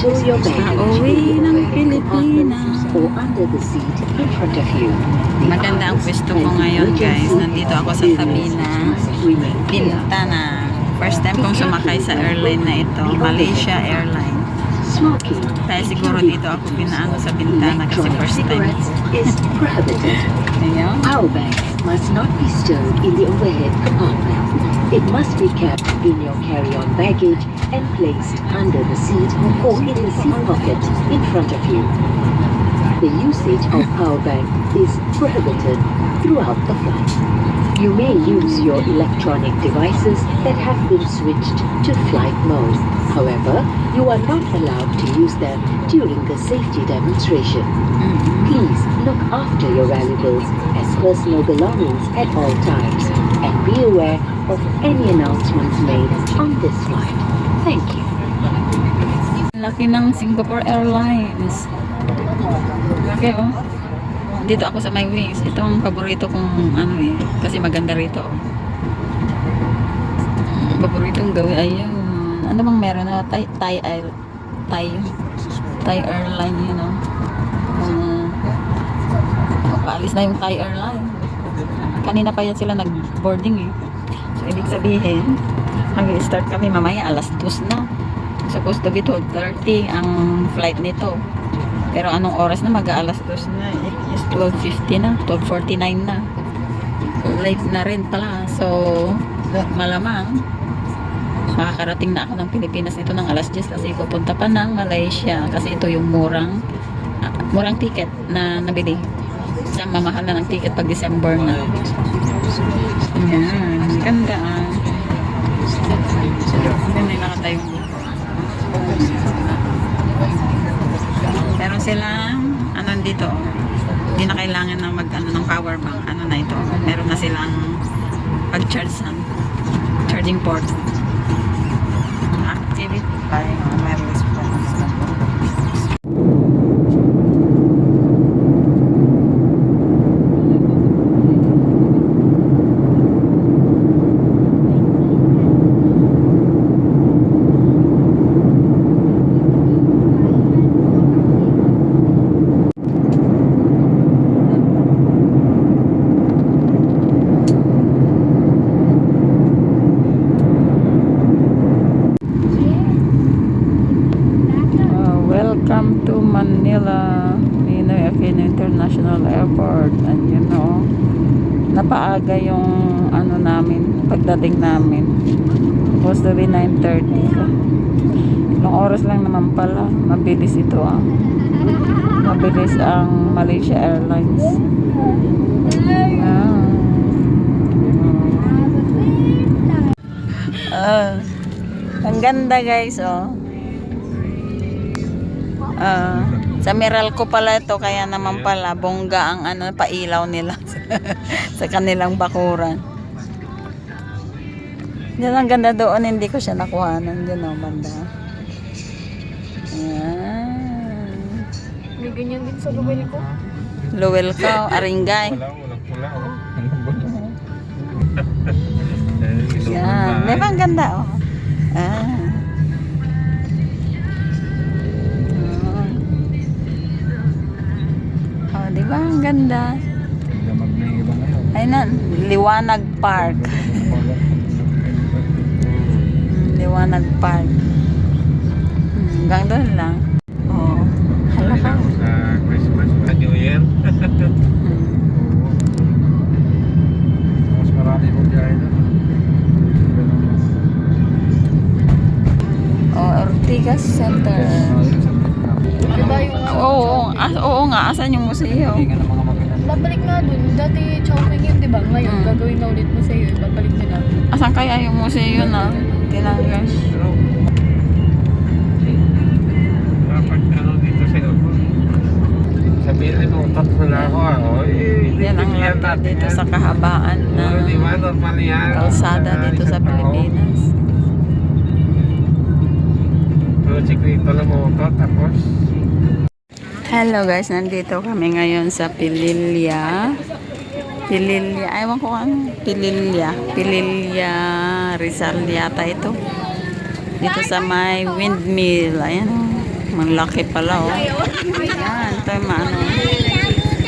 Store your baggage Pauwi ng in Pilipinas. compartments or under the seat in front of you. The Maganda ang aisles pwesto ko and ngayon, guys. emergency Nandito ako sa exit tabi areas ng must remain clear. Bintana. First time kong sumakay sa airline na ito, Malaysia Airlines. Smoking, Kaya siguro dito ako pinaano sa Bintana kasi electronic first time. cigarettes is prohibited. Ayan. Power banks must not be stowed in the overhead compartment. It must be kept in your carry-on baggage and placed under the seat or in the seat pocket in front of you. The usage of power bank is prohibited throughout the flight. You may use your electronic devices that have been switched to flight mode. However, you are not allowed to use them during the safety demonstration. Please look after your valuables and personal belongings at all times and be aware of any announcements made on this flight. Thank you. Laki ng Singapore Airlines. Okay, oh. Dito ako sa my wings. Ito ang paborito kong ano eh. Kasi maganda rito. Paboritong gawin. Ayun. Ano bang meron na? Thai Airline, you know. Paalis na yung Thai Airline. Kanina pa yan sila nag-boarding eh. So, ibig sabihin, mag-start kami mamaya alas 2 na. Supposed to be 12:30 ang flight nito. Pero anong oras na mag-aalas 2 na? It is 12:50 na, 12:49 na. Late na rin pala. So, malamang makakarating na ako ng Pilipinas nito ng alas 10 kasi pupunta pa ng Malaysia kasi ito yung murang ticket na nabili. Sa mamahal na ng ticket pag December na. Ayan, ganda ah. Ganda yung nakatayo. Meron silang ano dito, hindi na kailangan na mag-ano ng power bank. Ano na ito, meron na silang pag-charge charging port. Activity by wireless phone. Welcome to Manila Ninoy Aquino International Airport. And you know, napaaga yung ano namin, pagdating namin. Supposed to be 9:30. Ilang oras lang naman pala. Mabilis ito ah. Mabilis ang Malaysia Airlines. Ang ganda guys oh. Sa Meralco pala ito, kaya naman pala bongga ang ano, pailaw nila sa kanilang bakuran. Yan ang ganda doon, hindi ko siya nakuhanan. Yan o, banda. Ayan. May ganyan din sa Luwel ko. Luwel ka, Aringay. Yan, di ba ang ganda o? Di ba ang ganda? Ay na, Liwanag Park. Liwanag Park. Hanggang doon lang. Oh, hala ka. Christmas, New Year. Mas marami po dyan. Oh, Ortigas Center. Diba yung Oo nga, asan yung museo? babalik nga dun. Dati Chowking yun, diba? Ngayon, gagawin na ulit museo. Babalik nila. Asan kaya yung museo na tinanggal? Dapat ano dito sa iyo. Sabihin mo, tatlo na ako. Yan ang lahat dito sa kahabaan ng Di ba, normal yan. kalsada dito sa Pilipinas. Pero sikrito lang mo ito, tapos Hello guys, nandito kami ngayon sa Pililya. Ewan ko ano. Pililya Rizal yata ito. Dito sa may windmill. Ayan o. Malaki pala, oh. Ayan, ito yung ano.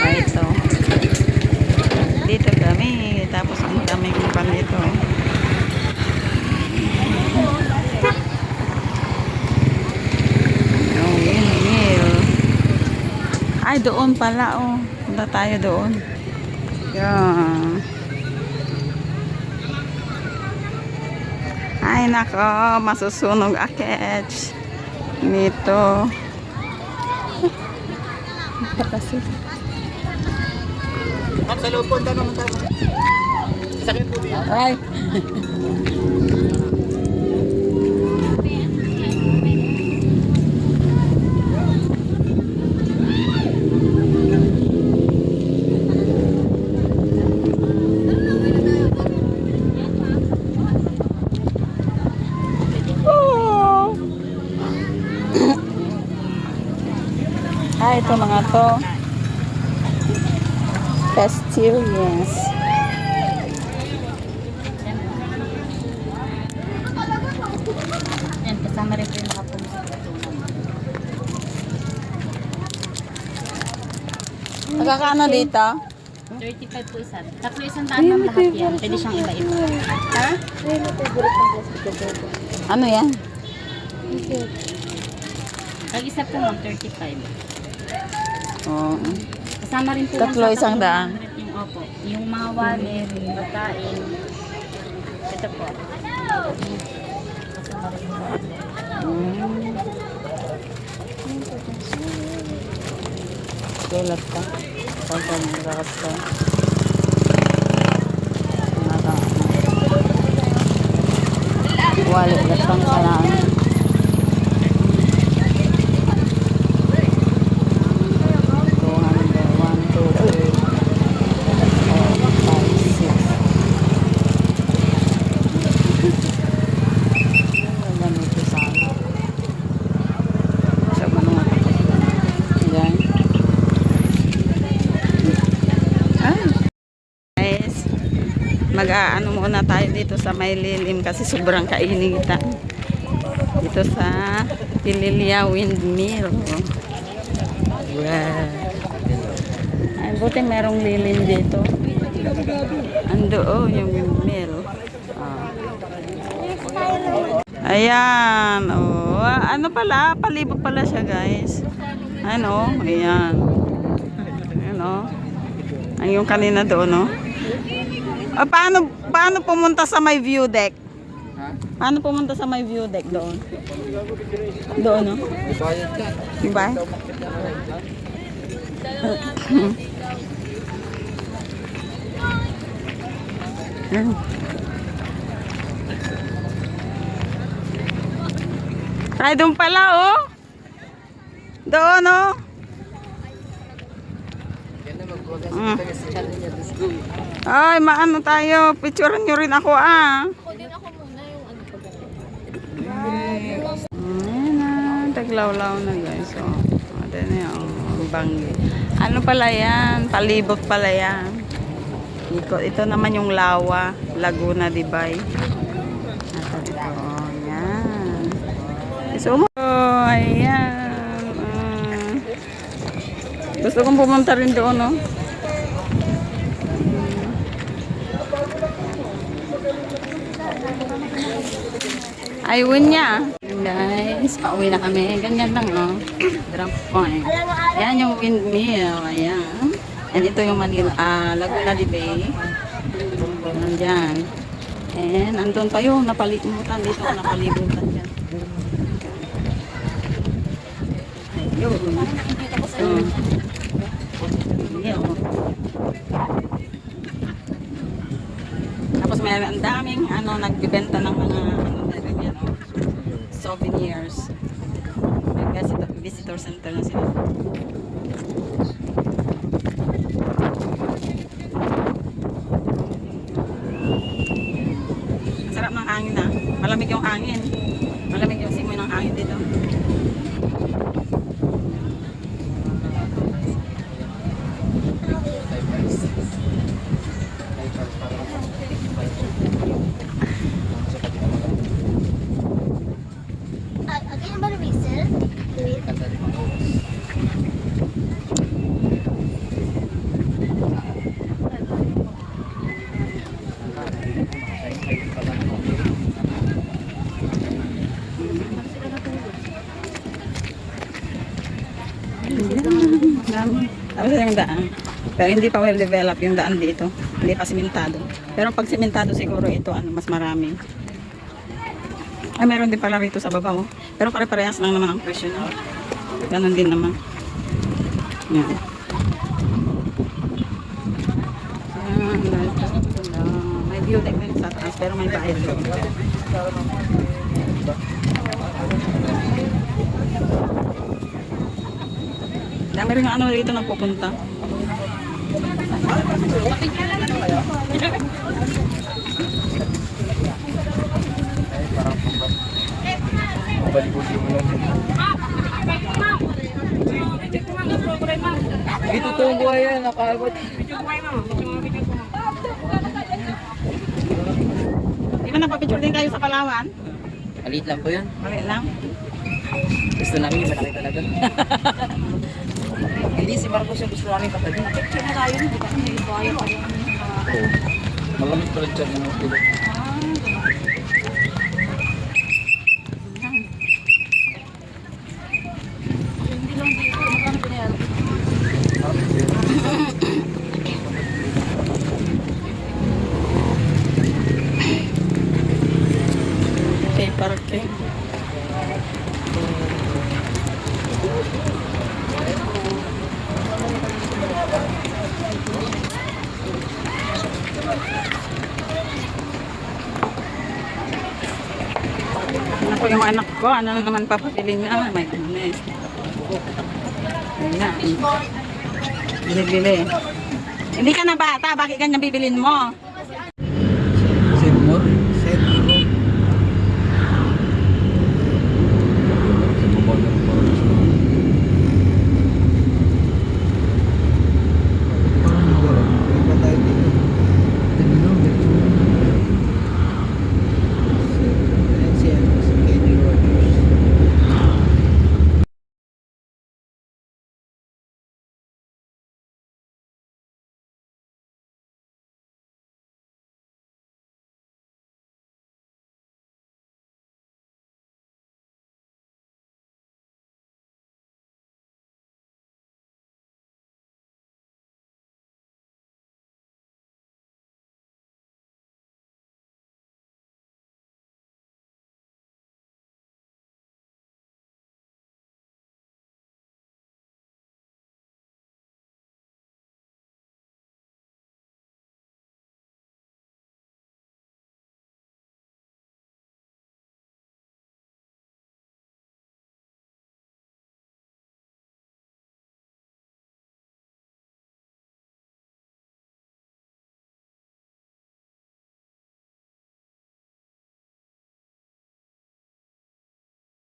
Ito. Dito kami. Tapos ang daming pan dito. Oh, windmill. Ay, doon pala, oh. Punta tayo doon. Yan. Ay, nako. Masusunog akets. Nito. Kapasi. Ma'am, sa loob po, naman tayo. Sakit po diyan. Ay. Ah, ito mga to. Festivals. Yan, kasama rin po yung nakapumusok na tunan. Magkakano dito? 35 po isa. Tatlo isang daan lang lahat yan. Pwede siyang iba-iba. Ha? Ano yan? Pag isa po ma'am, 35. Oh. Kasama rin po Tatlo, yan sa isang daan. 100 yung opo. Yung mga wallet, pagkain. Ito po. Kasama rin po. Sulat ka. Pagkakas ka. Wallet na pang kalaan. Mag-aano muna tayo dito sa may lilim kasi sobrang kainitan. Dito sa Pililia Windmill. Wow. Ay, buti merong lilim dito. Ando yung windmill. Ayan. Oh, ano pala? Palibot pala siya, guys. Ano? Ayan. Ayan, oh. Ay, yung kanina doon, oh. Paano pumunta sa may view deck? Paano pumunta sa may view deck doon? Doon, no? Diba? Ay, doon pala, oh. Doon, oh. Ay, maano tayo? Picturean nyo rin ako, ah. Ako din ako muna yung ano pa ba? Ayan na, taglawlaw na, guys. So, ito na yung banggi. Ano pala yan? Palibot pala yan. Ito naman yung Lawa, Laguna de Bay. Ito, yan. So, ayan. Gusto kong pumunta rin doon, no? Ayun niya. Guys, pauwi na kami. Ganyan lang, oh. Drop point. Yan yung windmill. Ayan. And ito yung Manila, Laguna de Bay. Nandyan. And andun pa yung napalimutan dito. Napalimutan dyan. Yun. Yun. Tapos may ang daming nagbibenta ng mga souvenirs. May visitor center na sila. Sarap ng hangin, ah. Malamig yung hangin. Malamig yung simoy ng hangin dito. Again, about a reason. yung daan. Pero hindi pa well developed yung daan dito. Hindi pa simentado. Pero pag simentado siguro ito, mas marami. Ay, meron din pala rito sa baba, oh. Pero pare-parehas lang naman ang presyo na. Ganon din naman. Yan. May view deck din sa taas, pero may bayad doon. Dami rin ano dito nagpupunta. Ito tong buhay yan, nakaabot. Di ba nagpa-picture din kayo sa Palawan? Maliit lang po yun. Mali lang. Gusto namin yung malaki talaga. Hindi si Marcos yung gusto namin kapatid. Picture na tayo, hindi ba? May buhaya pa rin. Oo. Malamit pa rin siya yung mga tulog. Hindi lang dito. Magkano pinayalo? Okay, parking. Ako yung anak ko, ano na naman papapili niya? My goodness. Ayan. Bili-bili. Hindi ka na bata, bakit ganyan bibilin mo?